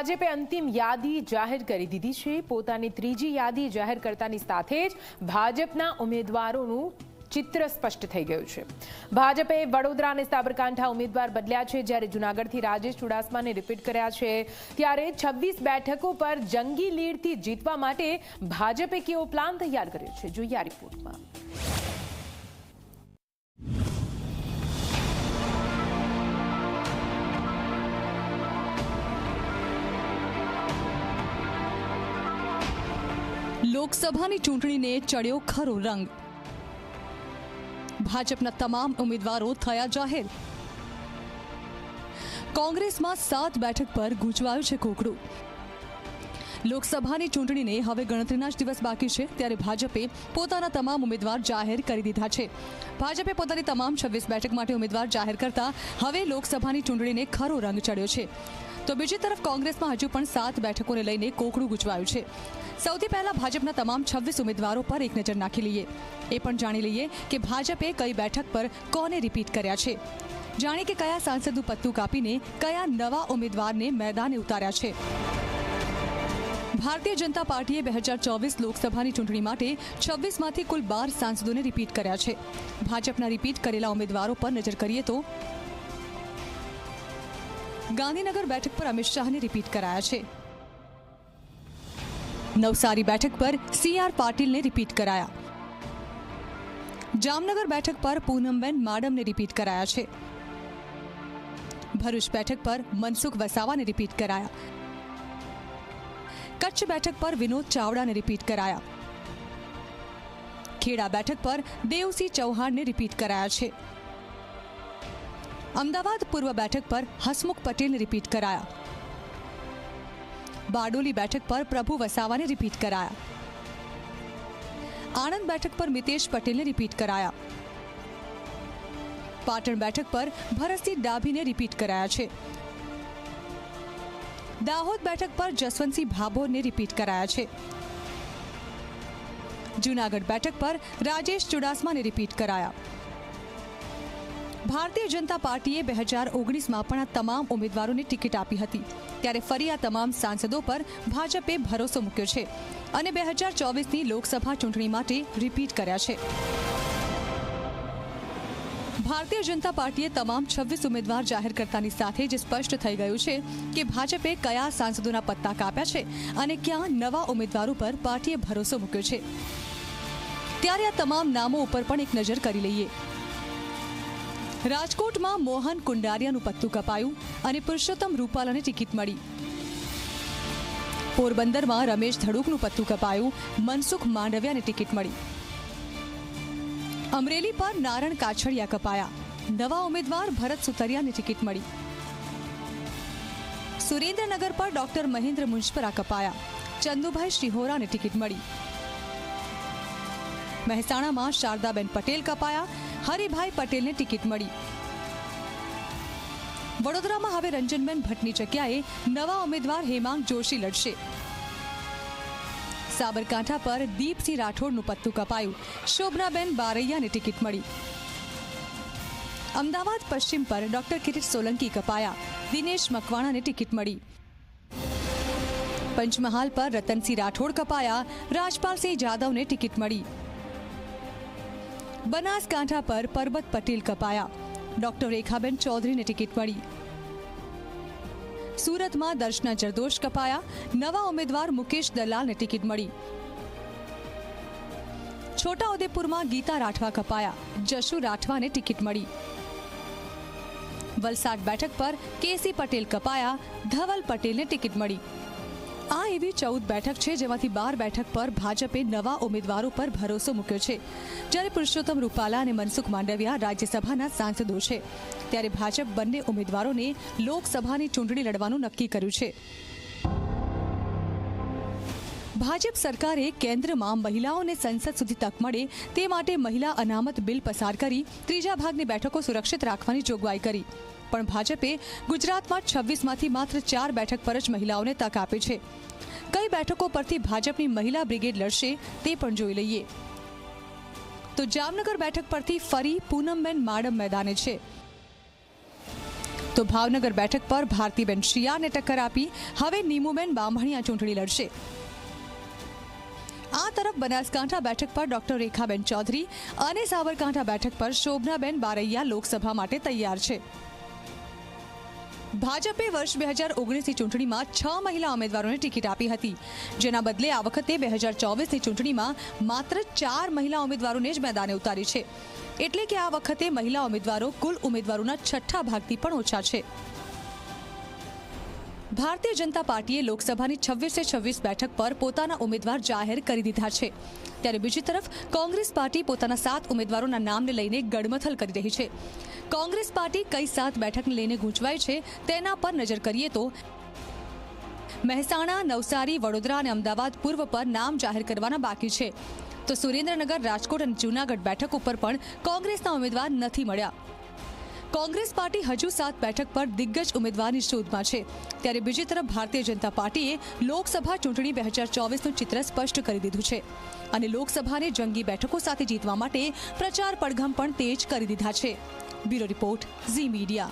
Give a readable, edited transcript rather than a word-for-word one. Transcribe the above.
ભાજપે અંતિમ યાદી જાહેર કરી દીધી છે। પોતાની ત્રીજી યાદી જાહેર કરતાની સાથે જ ભાજપના ઉમેદવારોનું ચિત્ર સ્પષ્ટ થઈ ગયું છે। ભાજપે વડોદરા અને સાબરકાંઠા ઉમેદવાર બદલ્યા છે, જ્યારે જૂનાગઢથી રાજેશ ચુડાસમાને રિપીટ કર્યા છે। ત્યારે 26 બેઠકો પર જંગી લીડથી જીતવા માટે ભાજપે કેવો પ્લાન તૈયાર કર્યો છે, જોઈએ આ રિપોર્ટમાં। લોકસભાની ચૂંટણીને ચડ્યો ખરો રંગ। ભાજપના તમામ ઉમેદવારો થયા જાહેર। કોંગ્રેસમાં 7 બેઠક પર ગૂંચવાયું છે કોકડું। લોકસભાની ચૂંટણીને હવે ગણતરીના જ દિવસ બાકી છે, ત્યારે ભાજપે પોતાના તમામ ઉમેદવાર જાહેર કરી દીધા છે। ભાજપે પોતાની તમામ 26 બેઠક માટે ઉમેદવાર જાહેર કરતા હવે લોકસભાની ચૂંટણીને ખરો રંગ ચડ્યો છે। તો બીજી તરફ કોંગ્રેસમાં હજુ પણ 7 બેઠકોને લઈને કોકડું ગૂંચવાયું છે। સૌથી પહેલા ભાજપના તમામ 26 ઉમેદવારો પર એક નજર નાખી લઈએ। એ પણ જાણી લઈએ કે ભાજપે કઈ બેઠક પર કોને રિપીટ કર્યા છે। જાણીએ કે કયા સાંસદનું પત્તું કાપીને કયા નવા ઉમેદવારને મેદાને ઉતાર્યા છે। ભારતીય જનતા પાર્ટીએ 2024 લોકસભાની ચૂંટણી માટે 26માંથી કુલ 12 સાંસદોને રિપીટ કર્યા છે। ભાજપના રિપીટ કરેલા ઉમેદવારો પર નજર કરીએ તો ગાંધીનગર બેઠક પર અમિત શાહને રિપીટ કરાયા છે। નવસારી બેઠક પર CR પાટીલને રિપીટ કરાયા। જામનગર બેઠક પર પૂનમબેન માડમને રિપીટ કરાયા છે। ભરૂચ બેઠક પર મનસુખ વસાવાને રિપીટ કરાયા। કચ્છ બેઠક પર વિનોદ ચાવડાને રિપીટ કરાયા। ખેડા બેઠક પર દેવસિંહ ચૌહાણને રિપીટ કરાયા છે। અમદાવાદ પૂર્વ બેઠક પર હસમુખ પટેલને રિપીટ કરાયા। બારડોલી બેઠક પર પ્રભુ વસાવાને રિપીટ કરાયા। આણંદ બેઠક પર મિતેશ પટેલને રિપીટ કરાયા। પાટણ બેઠક પર ભરતસિંહ ડાભીને રિપીટ કરાયા છે। દાહોદ બેઠક પર જસવંતસિંહ ભાભોરને રિપીટ કરાયા છે। જૂનાગઢ બેઠક પર રાજેશ ચુડાસમાને રિપીટ કરાયા। ભારતીય જનતા પાર્ટીએ 2019માં પણ આ તમામ ઉમેદવારોને ટિકિટ આપી હતી, ત્યારે ફરી આ તમામ સાંસદો પર ભાજપે ભરોસો મૂક્યો છે અને 2024ની લોકસભા ચૂંટણી માટે રિપીટ કર્યા છે। ભારતીય જનતા પાર્ટીએ તમામ 26 ઉમેદવાર જાહેર કરતાની સાથે જ સ્પષ્ટ થઈ ગયું છે કે ભાજપે કયા સાંસદોના પત્તા કાપ્યા છે અને ક્યાં નવા ઉમેદવારો પર પાર્ટીએ ભરોસો મૂક્યો છે। ત્યારે આ તમામ નામો ઉપર પણ એક નજર કરી લઈએ। રાજકોટમાં મોહન કુંડારિયાનું પત્તું કપાયું અને પુરુષોત્તમ રૂપાલાને ટિકિટ મળી। પોરબંદરમાં રમેશ ધડુકનું પત્તું કપાયું, મનસુખ માંડવિયાને ટિકિટ મળી। અમરેલી પર નારણ કાછડિયા કપાયા, નવા ઉમેદવાર ભરત સુતરિયાને ટિકિટ મળી। સુરેન્દ્રનગર પર ડોક્ટર મહેન્દ્ર મુંજપરા કપાયા, ચંદુભાઈ શ્રીહોરાને ટિકિટ મળી। મહેસાણામાં શારદાબેન પટેલ કપાયા, હરિભાઈ પટેલને ટિકિટ મળી। વડોદરામાં હવે રંજનબેન ભટ્ટની જગ્યાએ નવા ઉમેદવાર હેમાંગ જોશી લડશે। સાબરકાંઠા પર દીપસિંહ રાઠોડનું પત્તું કપાયું, શોભનાબેન બારૈયાને ટિકિટ મળી। અમદાવાદ પશ્ચિમ પર ડોક્ટર કિરીટ સોલંકી કપાયા, દિનેશ મકવાણાને ટિકિટ મળી। પંચમહાલ પર રતનસિંહ રાઠોડ કપાયા, રાજપાલસિંહ જાદવને ટિકિટ મળી। બનાસકાંઠા પર પરબત પટેલ કપાયા, ડોક્ટર રેખાબેન ચૌધરીને ટિકિટ મળી। સુરતમાં દર્શના જરદોશ કપાયા, નવા ઉમેદવાર મુકેશ દલાલને ટિકિટ મળી। છોટાઉદેપુરમાં ગીતા રાઠવા કપાયા, જશુ રાઠવાને ટિકિટ મળી। વલસાડ બેઠક પર કેસી પટેલ કપાયા, ધવલ પટેલને ટિકિટ મળી। આ એવી 14 બેઠક છે જેમાંથી 12 બેઠક પર ભાજપે નવા ઉમેદવારો પર ભરોસો મૂક્યો છે, જ્યારે પુરુષોત્તમ રૂપાલા અને મનસુખ માંડવિયા રાજ્યસભાના સાંસદો છે। ત્યારે ભાજપ બંને ઉમેદવારોને લોકસભાની ચૂંટણી લડવાનું નક્કી કર્યું છે। ભાજપ સરકારે કેન્દ્રમાં મહિલાઓને સંસદ સુધી તક મળે તે માટે મહિલા અનામત બિલ પસાર કરી ત્રીજા ભાગની બેઠકો સુરક્ષિત રાખવાની જોગવાઈ કરી, પણ ભાજપે ગુજરાતમાં 26માંથી માત્ર 4 બેઠક પર જ મહિલાઓને તક આપી છે। કઈ બેઠકો પરથી ભાજપની મહિલા બ્રિગેડ લડશે તે પણ જોઈ લઈએ। તો જામનગર બેઠક પરથી ફરી પૂનમબેન માડમ મેદાને છે। તો ભાવનગર બેઠક પર ભારતીબેન શિયાને ટક્કર આપી હવે નીમુબેન બામણિયા ચૂંટણી લડશે। આ તરફ બનાસકાંઠા બેઠક પર ડોક્ટર રેખાબેન ચૌધરી અને સાબરકાંઠા બેઠક પર શોભનાબેન બારૈયા લોકસભા માટે તૈયાર છે। ભાજપે વર્ષ 2019ની ચૂંટણીમાં 6 મહિલા ઉમેદવારોને ટિકિટ આપી હતી, જેના બદલે આ વખતે 2024ની ચૂંટણીમાં માત્ર 4 મહિલા ઉમેદવારોને જ મેદાને ઉતારી છે। એટલે કે આ વખતે મહિલા ઉમેદવારો કુલ ઉમેદવારોના 6 ભાગથી પણ ઓછા છે। ભારતીય જનતા પાર્ટીએ લોકસભાની 26 બેઠક પર પોતાના ઉમેદવાર જાહેર કરી દીધા છે, ત્યારે બીજી તરફ કોંગ્રેસ પાર્ટી પોતાના 7 ઉમેદવારોના નામને લઈને ગડમથલ કરી રહી છે। કોંગ્રેસ પાર્ટી કઈ 7 બેઠકને લઈને ગૂંચવાય છે તેના પર નજર કરીએ તો મહેસાણા, નવસારી, વડોદરા અને અમદાવાદ પૂર્વ પર નામ જાહેર કરવાના બાકી છે, તો સુરેન્દ્રનગર, રાજકોટ અને જૂનાગઢ બેઠક ઉપર પણ કોંગ્રેસના ઉમેદવાર નથી મળ્યા। કોંગ્રેસ પાર્ટી હજુ 7 બેઠક પર દિગ્ગજ ઉમેદવારની શોધમાં છે, ત્યારે બીજી તરફ ભારતીય જનતા પાર્ટીએ લોકસભા ચૂંટણી 2024નું ચિત્ર સ્પષ્ટ કરી દીધું છે અને લોકસભાને જંગી બેઠકો સાથે જીતવા માટે પ્રચાર પડઘમ પણ તેજ કરી દીધા છે। Bureau report, Zee media.